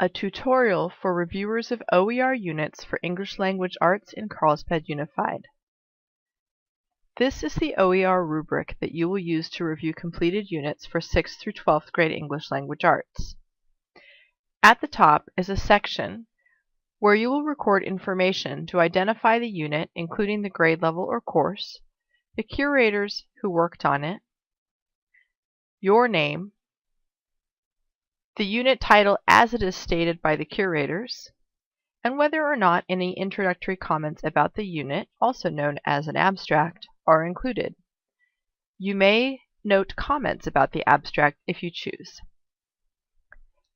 a tutorial for reviewers of OER units for English Language Arts in Carlsbad Unified. This is the OER rubric that you will use to review completed units for 6th through 12th grade English Language Arts. At the top is a section where you will record information to identify the unit, including the grade level or course, the curators who worked on it, your name, the unit title as it is stated by the curators, and whether or not any introductory comments about the unit, also known as an abstract, are included. You may note comments about the abstract if you choose.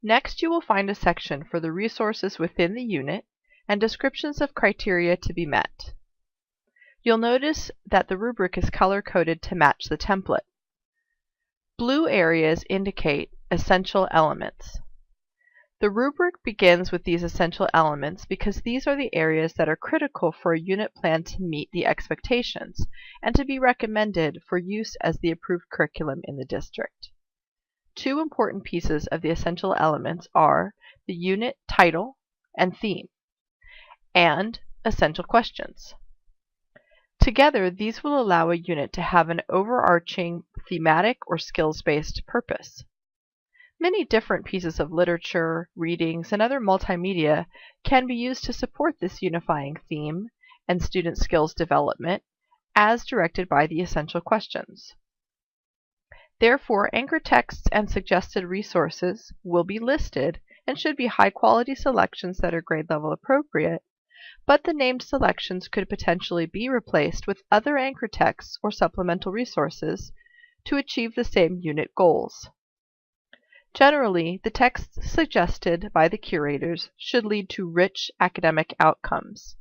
Next, you will find a section for the resources within the unit and descriptions of criteria to be met. You'll notice that the rubric is color-coded to match the template. Blue areas indicate essential elements. The rubric begins with these essential elements because these are the areas that are critical for a unit plan to meet the expectations and to be recommended for use as the approved curriculum in the district. Two important pieces of the essential elements are the unit title and theme, and essential questions. Together, these will allow a unit to have an overarching thematic or skills-based purpose. Many different pieces of literature, readings, and other multimedia can be used to support this unifying theme and student skills development as directed by the essential questions. Therefore, anchor texts and suggested resources will be listed and should be high-quality selections that are grade level appropriate, but the named selections could potentially be replaced with other anchor texts or supplemental resources to achieve the same unit goals. Generally, the texts suggested by the curators should lead to rich academic outcomes.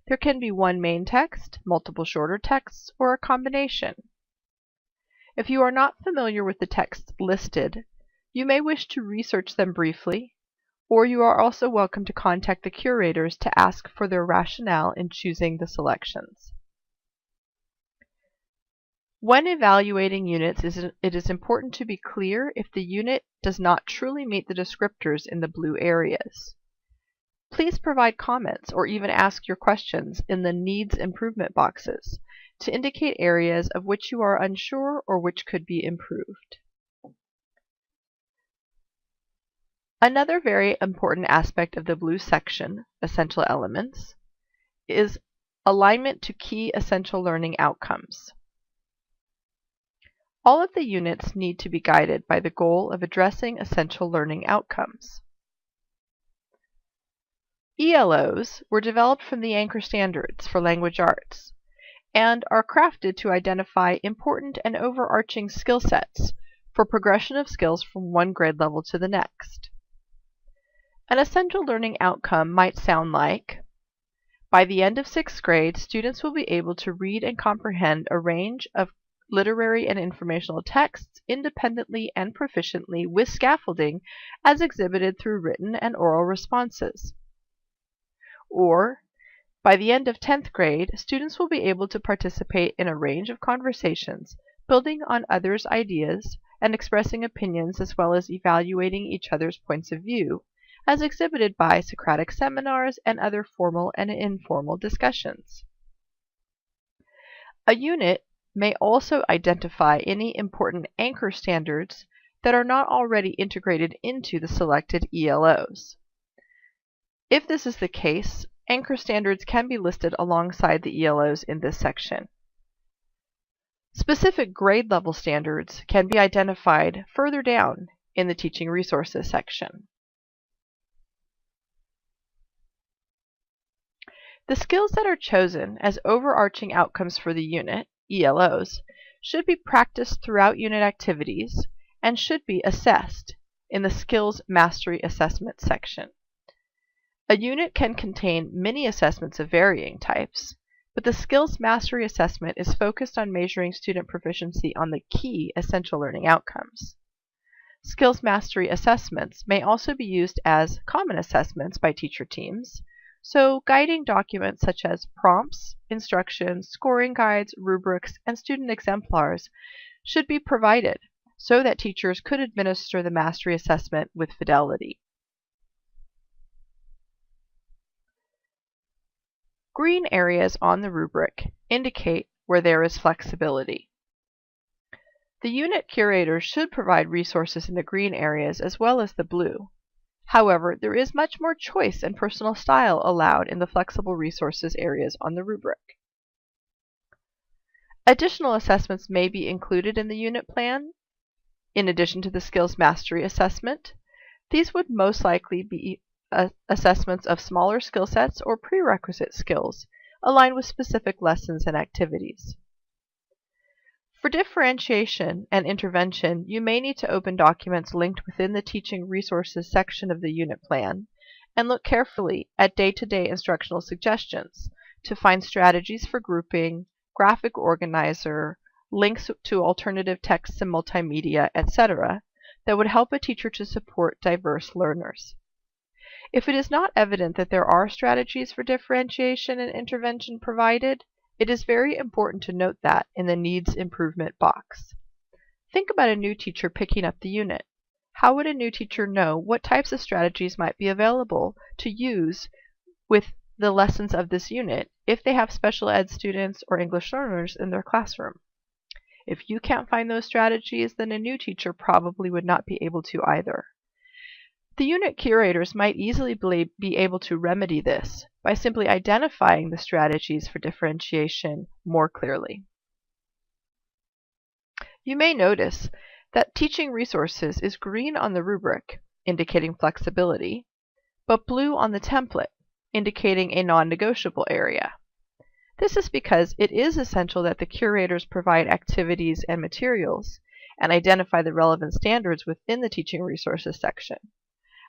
There can be one main text, multiple shorter texts, or a combination. If you are not familiar with the texts listed, you may wish to research them briefly, or you are also welcome to contact the curators to ask for their rationale in choosing the selections. When evaluating units, it is important to be clear if the unit does not truly meet the descriptors in the blue areas. Please provide comments or even ask your questions in the Needs Improvement boxes to indicate areas of which you are unsure or which could be improved. Another very important aspect of the blue section, Essential Elements, is alignment to key essential learning outcomes. All of the units need to be guided by the goal of addressing essential learning outcomes. ELOs were developed from the anchor standards for language arts and are crafted to identify important and overarching skill sets for progression of skills from one grade level to the next. An essential learning outcome might sound like, by the end of 6th grade, students will be able to read and comprehend a range of literary and informational texts independently and proficiently with scaffolding as exhibited through written and oral responses. Or, by the end of 10th grade, students will be able to participate in a range of conversations, building on others' ideas and expressing opinions as well as evaluating each other's points of view, as exhibited by Socratic seminars and other formal and informal discussions. A unit may also identify any important anchor standards that are not already integrated into the selected ELOs. If this is the case, anchor standards can be listed alongside the ELOs in this section. Specific grade level standards can be identified further down in the Teaching Resources section. The skills that are chosen as overarching outcomes for the unit, ELOs, should be practiced throughout unit activities and should be assessed in the Skills Mastery Assessment section. A unit can contain many assessments of varying types, but the Skills Mastery Assessment is focused on measuring student proficiency on the key essential learning outcomes. Skills Mastery Assessments may also be used as common assessments by teacher teams, so guiding documents such as prompts, instructions, scoring guides, rubrics, and student exemplars should be provided so that teachers could administer the mastery assessment with fidelity. Green areas on the rubric indicate where there is flexibility. The unit curators should provide resources in the green areas as well as the blue. However, there is much more choice and personal style allowed in the flexible resources areas on the rubric. Additional assessments may be included in the unit plan, in addition to the skills mastery assessment. These would most likely be assessments of smaller skill sets or prerequisite skills aligned with specific lessons and activities. For differentiation and intervention, you may need to open documents linked within the Teaching Resources section of the unit plan and look carefully at day-to-day instructional suggestions to find strategies for grouping, graphic organizer, links to alternative texts and multimedia, etc. that would help a teacher to support diverse learners. If it is not evident that there are strategies for differentiation and intervention provided, it is very important to note that in the Needs Improvement box. Think about a new teacher picking up the unit. How would a new teacher know what types of strategies might be available to use with the lessons of this unit if they have special ed students or English learners in their classroom? If you can't find those strategies, then a new teacher probably would not be able to either. The unit curators might easily be able to remedy this by simply identifying the strategies for differentiation more clearly. You may notice that Teaching Resources is green on the rubric, indicating flexibility, but blue on the template, indicating a non-negotiable area. This is because it is essential that the curators provide activities and materials and identify the relevant standards within the Teaching Resources section.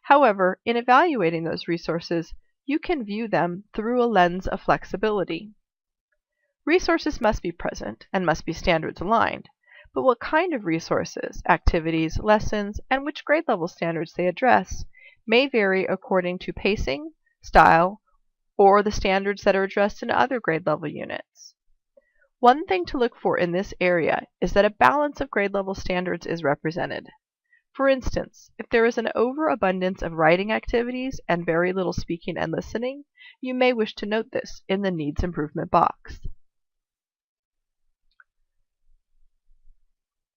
However, in evaluating those resources, you can view them through a lens of flexibility. Resources must be present and must be standards aligned, but what kind of resources, activities, lessons, and which grade level standards they address may vary according to pacing, style, or the standards that are addressed in other grade level units. One thing to look for in this area is that a balance of grade level standards is represented. For instance, if there is an overabundance of writing activities and very little speaking and listening, you may wish to note this in the Needs Improvement box.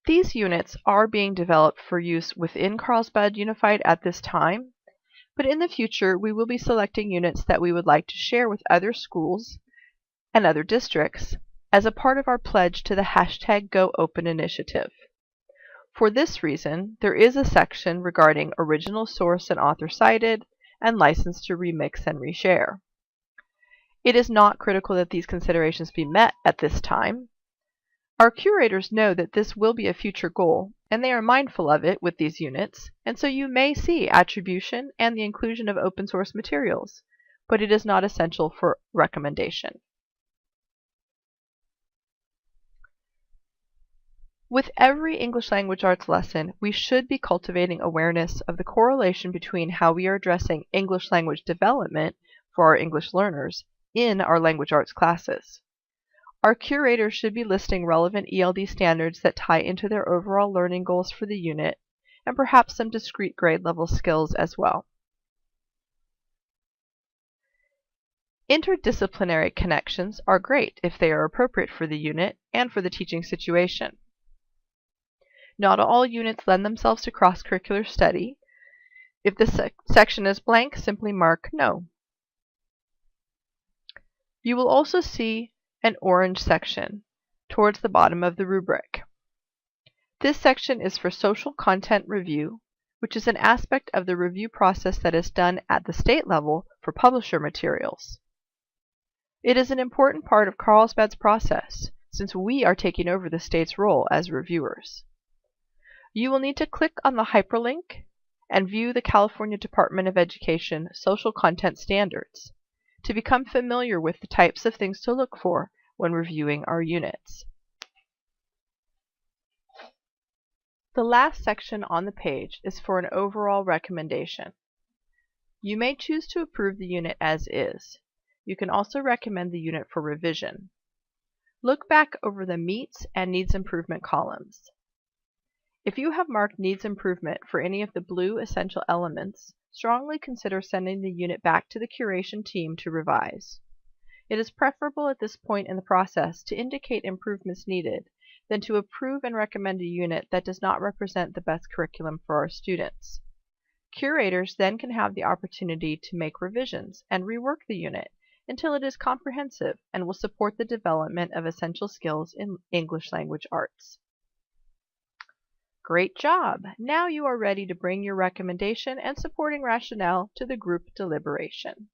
These units are being developed for use within Carlsbad Unified at this time, but in the future we will be selecting units that we would like to share with other schools and other districts as a part of our pledge to the #GoOpen initiative. For this reason, there is a section regarding original source and author cited and license to remix and reshare. It is not critical that these considerations be met at this time. Our curators know that this will be a future goal, and they are mindful of it with these units, and so you may see attribution and the inclusion of open source materials, but it is not essential for recommendation. With every English language arts lesson, we should be cultivating awareness of the correlation between how we are addressing English language development for our English learners in our language arts classes. Our curators should be listing relevant ELD standards that tie into their overall learning goals for the unit, and perhaps some discrete grade level skills as well. Interdisciplinary connections are great if they are appropriate for the unit and for the teaching situation. Not all units lend themselves to cross-curricular study. If the section is blank, simply mark no. You will also see an orange section towards the bottom of the rubric. This section is for social content review, which is an aspect of the review process that is done at the state level for publisher materials. It is an important part of Carlsbad's process, since we are taking over the state's role as reviewers. You will need to click on the hyperlink and view the California Department of Education Social Content Standards to become familiar with the types of things to look for when reviewing our units. The last section on the page is for an overall recommendation. You may choose to approve the unit as is. You can also recommend the unit for revision. Look back over the Meets and Needs Improvement columns. If you have marked Needs Improvement for any of the blue essential elements, strongly consider sending the unit back to the curation team to revise. It is preferable at this point in the process to indicate improvements needed than to approve and recommend a unit that does not represent the best curriculum for our students. Curators then can have the opportunity to make revisions and rework the unit until it is comprehensive and will support the development of essential skills in English language arts. Great job! Now you are ready to bring your recommendation and supporting rationale to the group deliberation.